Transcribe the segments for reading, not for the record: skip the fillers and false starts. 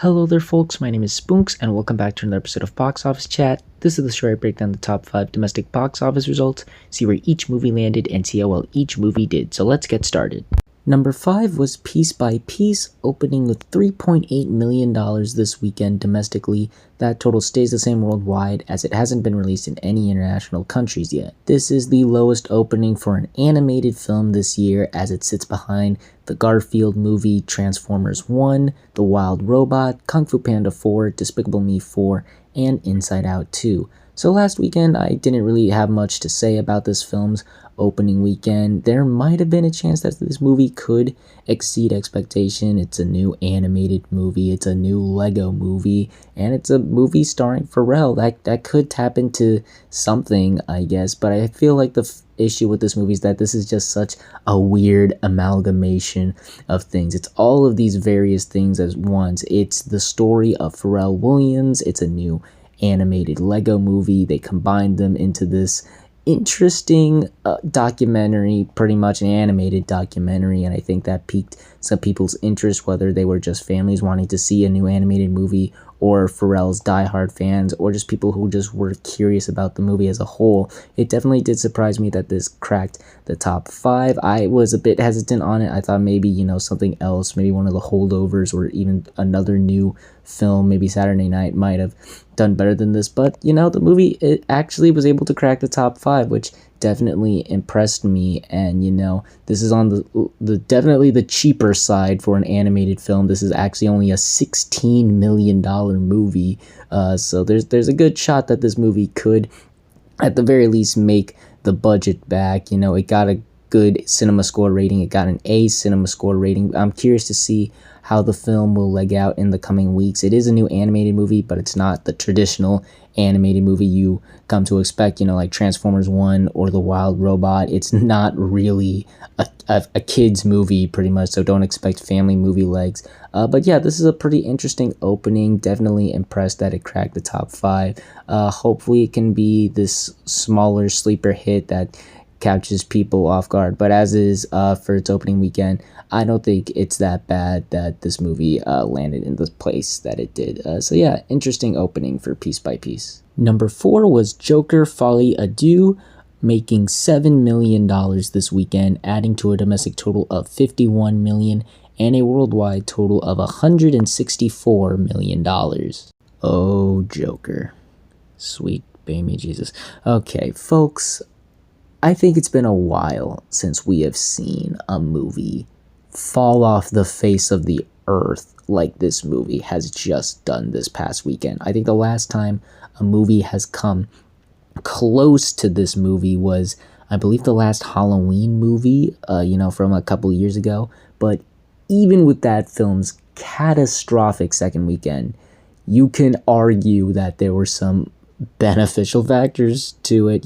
Hello there folks, my name is Spoonks and welcome back to another episode of Box Office Chat. This is the show where I break down the top 5 domestic box office results, see where each movie landed, and see how well each movie did. So let's get started. Number 5 was Piece by Piece, opening with $3.8 million this weekend domestically. That total stays the same worldwide as it hasn't been released in any international countries yet. This is the lowest opening for an animated film this year as it sits behind the Garfield movie, Transformers 1, The Wild Robot, Kung Fu Panda 4, Despicable Me 4, and Inside Out 2. So last weekend, I didn't really have much to say about this film's opening weekend. There might have been a chance that this movie could exceed expectation. It's a new animated movie, it's a new Lego movie, and it's a movie starring Pharrell. That could tap into something, I guess, but I feel like the issue with this movie is that this is just such a weird amalgamation of things. It's all of these various things at once. It's the story of Pharrell Williams, it's a new animated Lego movie. They combined them into this interesting documentary, pretty much an animated documentary, and I think that piqued some people's interest, whether they were just families wanting to see a new animated movie or Pharrell's diehard fans, or just people who just were curious about the movie as a whole. It definitely did surprise me that this cracked the top 5. I was a bit hesitant on it. I thought maybe, something else, maybe one of the holdovers or even another new film, maybe Saturday Night might have done better than this. But, the movie, it actually was able to crack the top 5, which definitely impressed me. And this is on the definitely the cheaper side for an animated film. This is actually only a $16 million movie, so there's a good shot that this movie could at the very least make the budget back. It got a good cinema score rating, it got an A cinema score rating. I'm curious to see how the film will leg out in the coming weeks. It is a new animated movie, but it's not the traditional animated movie you come to expect, like Transformers 1 or The Wild Robot. It's not really a kid's movie, pretty much, so don't expect family movie legs. But yeah, this is a pretty interesting opening. Definitely impressed that it cracked the top 5. Hopefully it can be this smaller sleeper hit that catches people off guard, but as is for its opening weekend, I don't think it's that bad that this movie landed in the place that it did. So yeah, interesting opening for Piece by Piece. Number 4 was Joker Folie à Deux, making $7 million this weekend, adding to a domestic total of $51 million and a worldwide total of $164 million. Oh, Joker. Sweet baby Jesus. Okay, folks, I think it's been a while since we have seen a movie fall off the face of the earth like this movie has just done this past weekend. I think the last time a movie has come close to this movie was, I believe, the last Halloween movie, from a couple years ago. But even with that film's catastrophic second weekend, you can argue that there were some beneficial factors to it.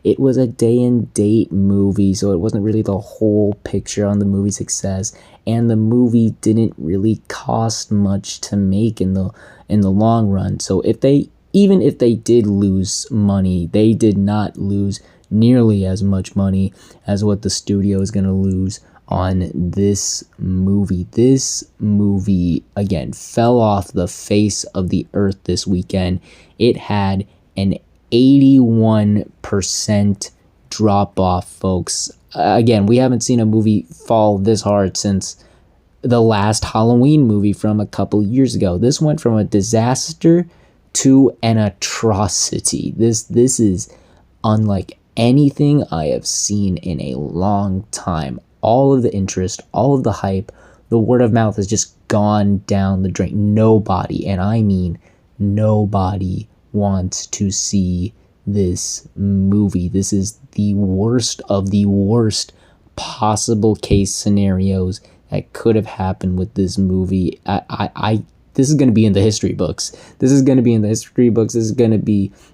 It was a day and date movie, so it wasn't really the whole picture on the movie's success, and the movie didn't really cost much to make in the long run. So even if they did lose money, they did not lose nearly as much money as what the studio is going to lose on this movie. This movie, again, fell off the face of the earth this weekend. It had an 81% drop off, folks. Again, we haven't seen a movie fall this hard since the last Halloween movie from a couple years ago. This went from a disaster to an atrocity. This is unlike anything I have seen in a long time. All of the interest, all of the hype, the word of mouth has just gone down the drain. Nobody, and I mean nobody, wants to see this movie. This is the worst of the worst possible case scenarios that could have happened with this movie. This is going to be in the history books. This is going to be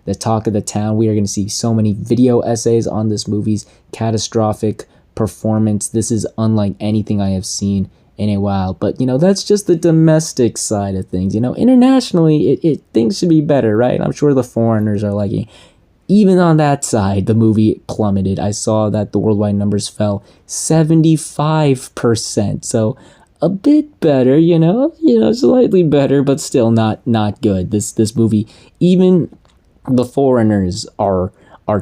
the talk of the town. We are going to see so many video essays on this movie's catastrophic performance. This is unlike anything I have seen in a while. But that's just the domestic side of things. Internationally, things should be better, right? I'm sure the foreigners are liking. Even on that side, the movie plummeted. I saw that the worldwide numbers fell 75%. So a bit better, slightly better, but still not good. This movie, even the foreigners are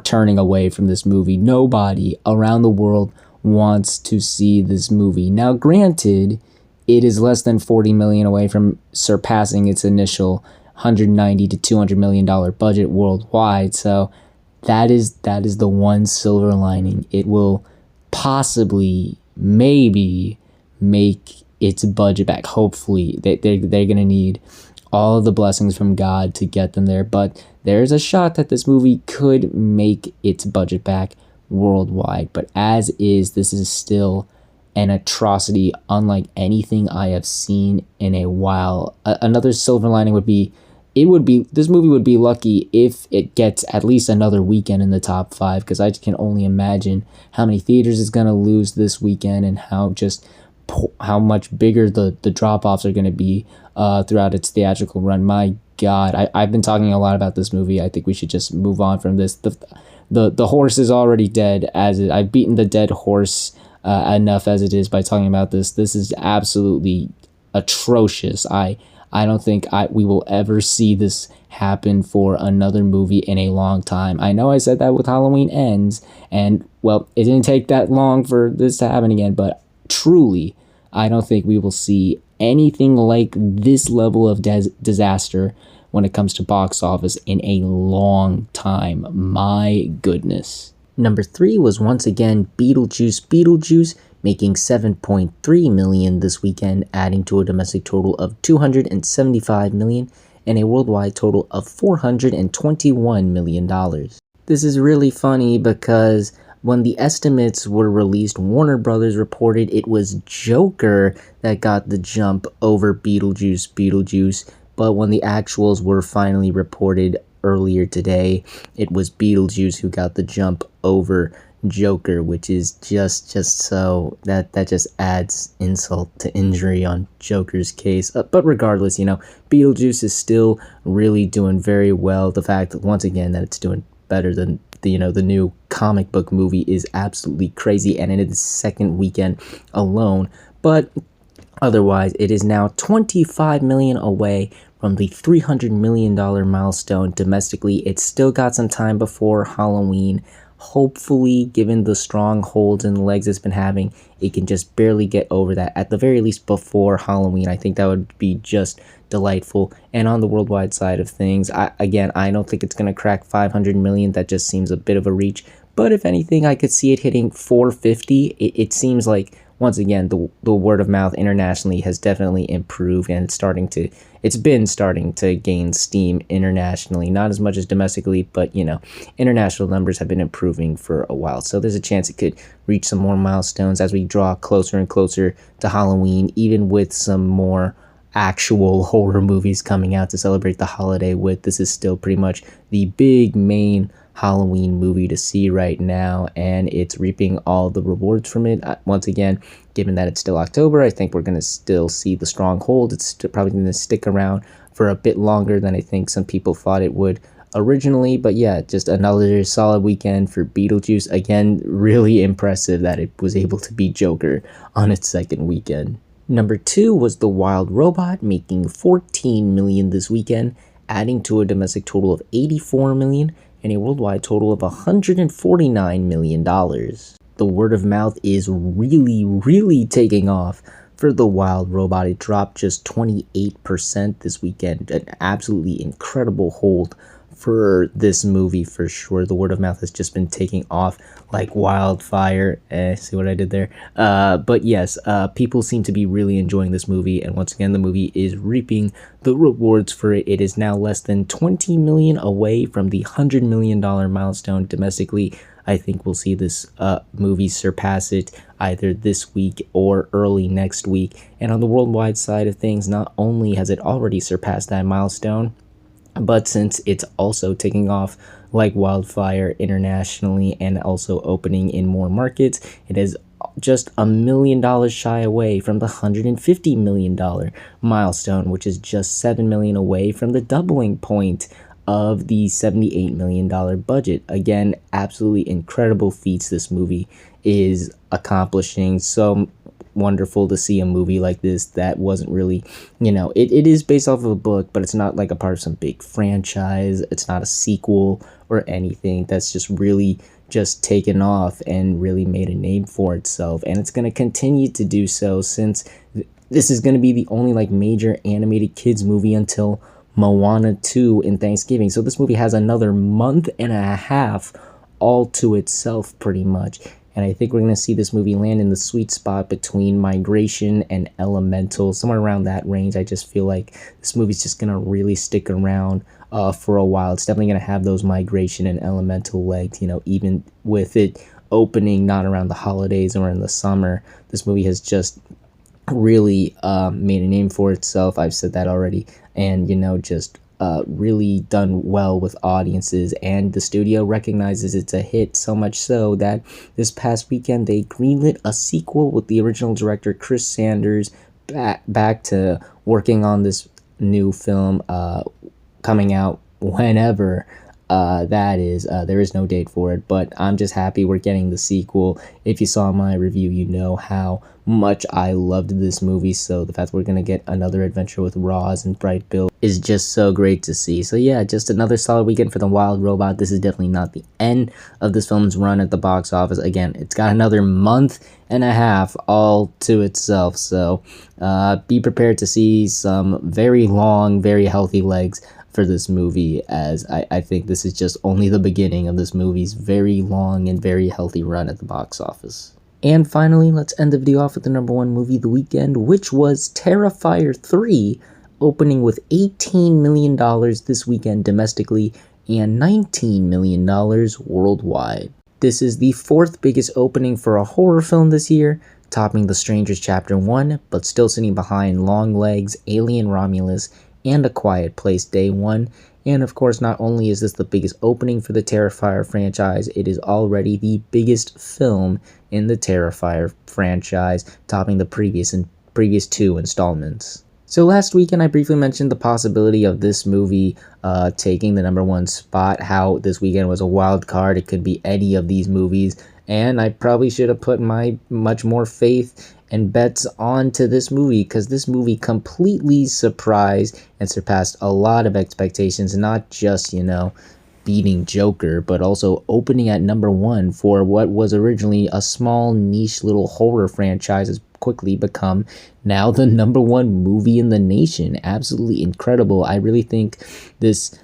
turning away from this movie. Nobody around the world wants to see this movie. Now, granted, it is less than 40 million away from surpassing its initial 190 to 200 million dollar budget worldwide. So that is the one silver lining. It will possibly, maybe, make its budget back. Hopefully, they're going to need all the blessings from God to get them there. But there's a shot that this movie could make its budget back worldwide. But as is, this is still an atrocity unlike anything I have seen in a while. Another silver lining would be, this movie would be lucky if it gets at least another weekend in the top 5, because I can only imagine how many theaters it's going to lose this weekend and how much bigger the drop-offs are going to be throughout its theatrical run. My God, I've been talking a lot about this movie. I think we should just move on from this. The horse is already dead. I've beaten the dead horse enough as it is by talking about this. This is absolutely atrocious. I don't think we will ever see this happen for another movie in a long time. I know I said that with Halloween Ends, and, well, it didn't take that long for this to happen again, but truly, I don't think we will see anything like this level of disaster when it comes to box office in a long time. My goodness. Number 3 was once again Beetlejuice, making 7.3 million this weekend, adding to a domestic total of 275 million and a worldwide total of $421 million. This is really funny because when the estimates were released, Warner Brothers reported it was Joker that got the jump over Beetlejuice, but when the actuals were finally reported earlier today, it was Beetlejuice who got the jump over Joker, which is just so that just adds insult to injury on Joker's case. But regardless, Beetlejuice is still really doing very well. The fact, once again, that it's doing better than the new comic book movie is absolutely crazy, and in its second weekend alone. But otherwise, it is now 25 million away from the $300 million milestone domestically. It's still got some time before Halloween. Hopefully, given the strong holds and legs it's been having, it can just barely get over that, at the very least before Halloween. I think that would be just delightful. And on the worldwide side of things, I don't think it's going to crack 500 million. That just seems a bit of a reach. But if anything, I could see it hitting 450. It seems like, once again, the word of mouth internationally has definitely improved, and it's been starting to gain steam internationally. Not as much as domestically, but international numbers have been improving for a while. So there's a chance it could reach some more milestones as we draw closer and closer to Halloween, even with some more actual horror movies coming out to celebrate the holiday with. This is still pretty much the big main Halloween movie to see right now, and it's reaping all the rewards from it. Once again, given that it's still October, I think we're going to still see the strong hold. It's probably going to stick around for a bit longer than I think some people thought it would originally. But yeah, just another solid weekend for Beetlejuice. Again, really impressive that it was able to beat Joker on its second weekend. Number 2 was The Wild Robot, making 14 million this weekend, adding to a domestic total of 84 million and a worldwide total of $149 million. The word of mouth is really taking off for The Wild Robot. It dropped just 28% this weekend, an absolutely incredible hold for this movie for sure. The word of mouth has just been taking off like wildfire. See what I did there? But yes, people seem to be really enjoying this movie, and once again, the movie is reaping the rewards for it. It is now less than 20 million away from the $100 million milestone domestically. I think we'll see this movie surpass it either this week or early next week. And on the worldwide side of things, not only has it already surpassed that milestone, but since it's also taking off like wildfire internationally and also opening in more markets, it is just $1 million shy away from the $150 million milestone, which is just $7 million away from the doubling point of the $78 million budget. Again, absolutely incredible feats this movie is accomplishing. So wonderful to see a movie like this that wasn't really, it is based off of a book, but it's not like a part of some big franchise. It's not a sequel or anything. That's just really just taken off and really made a name for itself, and it's going to continue to do so, since this is going to be the only like major animated kids movie until Moana 2 in Thanksgiving. So this movie has another month and a half all to itself pretty much. And I think we're going to see this movie land in the sweet spot between Migration and Elemental, somewhere around that range. I just feel like this movie's just going to really stick around for a while. It's definitely going to have those Migration and Elemental legs, even with it opening not around the holidays or in the summer. This movie has just really made a name for itself. I've said that already. And, just really done well with audiences, and the studio recognizes it's a hit, so much so that this past weekend they greenlit a sequel with the original director Chris Sanders back to working on this new film coming out whenever that is. There is no date for it, but I'm just happy we're getting the sequel. If you saw my review, you know how much I loved this movie, so the fact we're gonna get another adventure with Roz and Bright Bill is just so great to see. So yeah, just another solid weekend for The Wild Robot. This is definitely not the end of this film's run at the box office. Again, it's got another month and a half all to itself, so be prepared to see some very long, very healthy legs for this movie, as I think this is just only the beginning of this movie's very long and very healthy run at the box office. And finally, let's end the video off with the number one movie of the weekend, which was Terrifier 3, opening with $18 million this weekend domestically and $19 million worldwide. This is the fourth biggest opening for a horror film this year, topping The Strangers Chapter 1, but still sitting behind Longlegs, Alien Romulus, and A Quiet Place Day 1. And of course, not only is this the biggest opening for the Terrifier franchise, it is already the biggest film in the Terrifier franchise, topping the previous two installments. So last weekend, I briefly mentioned the possibility of this movie taking the number one spot, how this weekend was a wild card. It could be any of these movies, and I probably should have put my much more faith and bets onto this movie, because this movie completely surprised and surpassed a lot of expectations, not just, beating Joker, but also opening at number one for what was originally a small niche little horror franchise has quickly become now the number one movie in the nation. Absolutely incredible. I really think this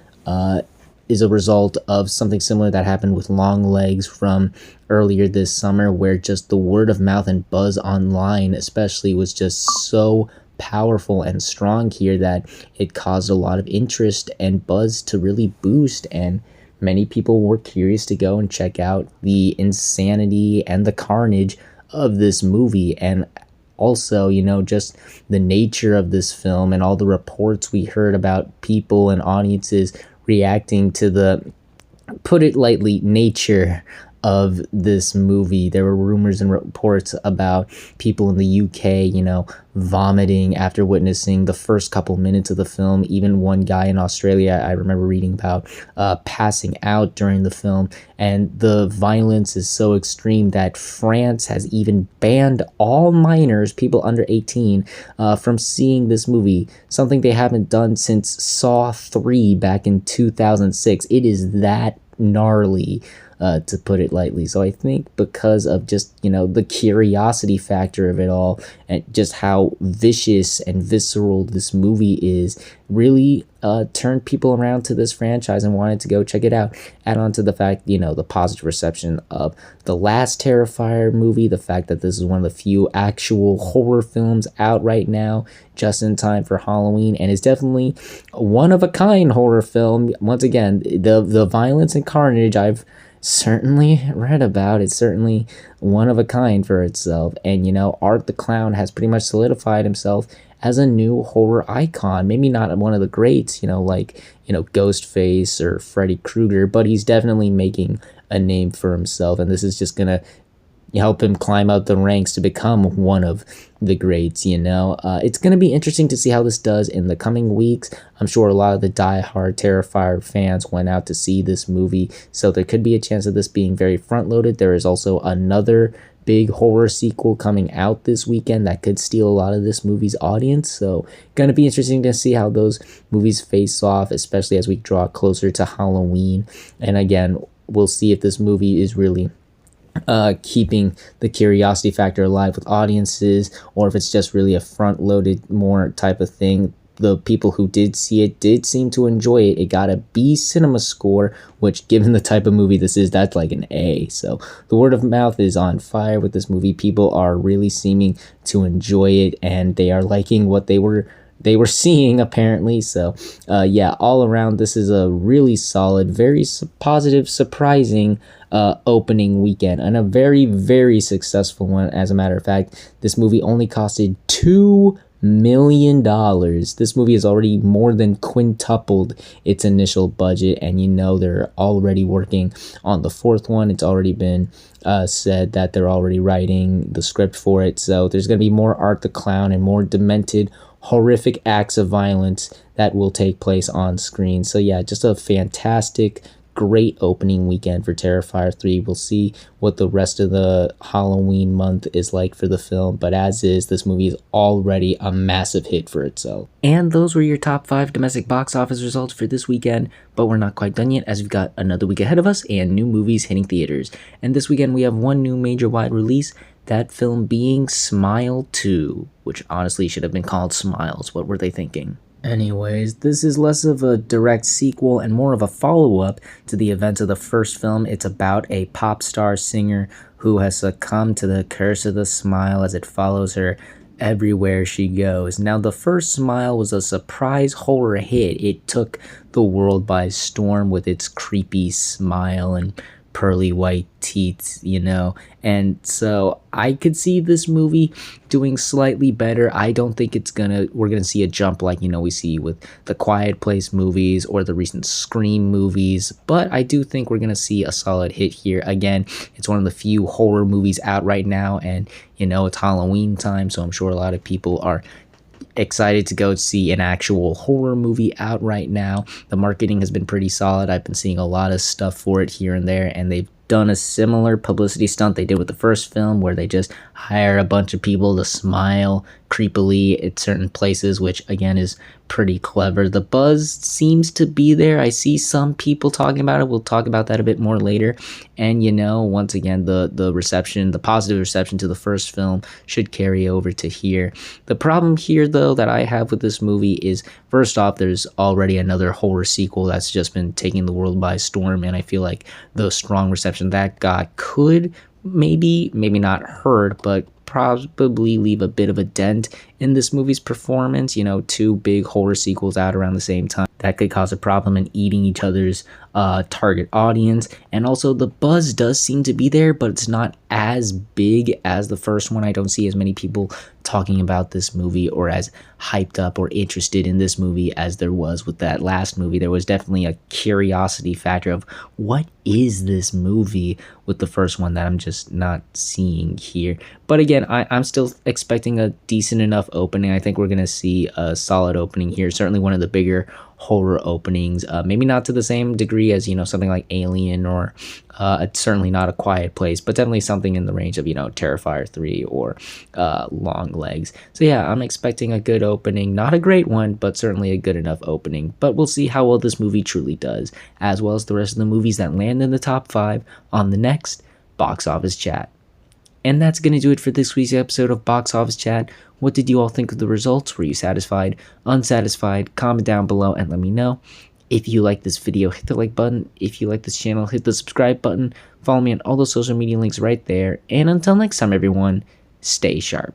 is a result of something similar that happened with Longlegs from earlier this summer, where just the word of mouth and buzz online especially was just so powerful and strong here that it caused a lot of interest and buzz to really boost, and many people were curious to go and check out the insanity and the carnage of this movie. And also, just the nature of this film and all the reports we heard about people and audiences reacting to the, put it lightly, nature of this movie. There were rumors and reports about people in the UK, vomiting after witnessing the first couple minutes of the film. Even one guy in Australia, I remember reading about, passing out during the film. And the violence is so extreme that France has even banned all minors, people under 18, from seeing this movie, something they haven't done since Saw 3 back in 2006. It is that gnarly, to put it lightly. So I think because of just, the curiosity factor of it all, and just how vicious and visceral this movie is, really turned people around to this franchise and wanted to go check it out. Add on to the fact, the positive reception of the last Terrifier movie, the fact that this is one of the few actual horror films out right now, just in time for Halloween, and is definitely a one-of-a-kind horror film. Once again, the violence and carnage I've certainly read about, it's certainly one of a kind for itself. And Art the Clown has pretty much solidified himself as a new horror icon. Maybe not one of the greats, like Ghostface or Freddy Krueger, but he's definitely making a name for himself, and this is just gonna help him climb out the ranks to become one of the greats. It's going to be interesting to see how this does in the coming weeks. I'm sure a lot of the die-hard Terrifier fans went out to see this movie, so there could be a chance of this being very front-loaded. There is also another big horror sequel coming out this weekend that could steal a lot of this movie's audience. So gonna be interesting to see how those movies face off, especially as we draw closer to Halloween. And again, we'll see if this movie is really keeping the curiosity factor alive with audiences, or if it's just really a front-loaded more type of thing. The people who did see it did seem to enjoy it. It got a B cinema score, which given the type of movie this is, that's like an A. So the word of mouth is on fire with this movie. People are really seeming to enjoy it, and they are liking what they were seeing apparently. So yeah, all around this is a really solid, very positive, surprising opening weekend, and a very, very successful one. As a matter of fact, this movie only costed $2 million. This movie has already more than quintupled its initial budget, and they're already working on the fourth one. It's already been said that they're already writing the script for it, so there's going to be more Art the Clown and more demented, horrific acts of violence that will take place on screen. So yeah, just a fantastic, great opening weekend for Terrifier 3. We'll see what the rest of the Halloween month is like for the film, but as is, this movie is already a massive hit for itself. And those were your top 5 domestic box office results for this weekend, but we're not quite done yet, as we've got another week ahead of us and new movies hitting theaters. And this weekend we have one new major wide release, that film being Smile 2, which honestly should have been called Smiles. What were they thinking? Anyways, this is less of a direct sequel and more of a follow-up to the events of the first film. It's about a pop star singer who has succumbed to the curse of the smile as it follows her everywhere she goes. Now, the first Smile was a surprise horror hit. It took the world by storm with its creepy smile and pearly white teeth, and so I could see this movie doing slightly better. I don't think we're gonna see a jump like we see with the Quiet Place movies or the recent Scream movies, but I do think we're gonna see a solid hit here. Again, it's one of the few horror movies out right now, and it's Halloween time, so I'm sure a lot of people are excited to go see an actual horror movie out right now. The marketing has been pretty solid. I've been seeing a lot of stuff for it here and there, and they've done a similar publicity stunt they did with the first film, where they just hire a bunch of people to smile creepily at certain places, which again is pretty clever. The buzz seems to be there. I see some people talking about it. We'll talk about that a bit more later. And once again, the reception, the positive reception to the first film should carry over to here. The problem here, though, that I have with this movie is, first off, there's already another horror sequel that's just been taking the world by storm, and I feel like the strong reception that got could maybe not hurt, but probably leave a bit of a dent in this movie's performance. Two big horror sequels out around the same time, that could cause a problem in eating each other's target audience. And also, the buzz does seem to be there, but it's not as big as the first one. I don't see as many people talking about this movie or as hyped up or interested in this movie as there was with that last movie. There was definitely a curiosity factor of what is this movie with the first one that I'm just not seeing here. But again, I'm still expecting a decent enough opening. I think we're going to see a solid opening here. Certainly one of the bigger horror openings, maybe not to the same degree as something like Alien, or certainly not A Quiet Place, but definitely something in the range of Terrifier 3 or Long Legs. So yeah, I'm expecting a good opening, not a great one, but certainly a good enough opening. But we'll see how well this movie truly does, as well as the rest of the movies that land in the top 5 on the next Box Office Chat. And that's going to do it for this week's episode of Box Office Chat. What did you all think of the results? Were you satisfied, unsatisfied? Comment down below and let me know. If you like this video, hit the like button. If you like this channel, hit the subscribe button. Follow me on all the social media links right there. And until next time, everyone, stay sharp.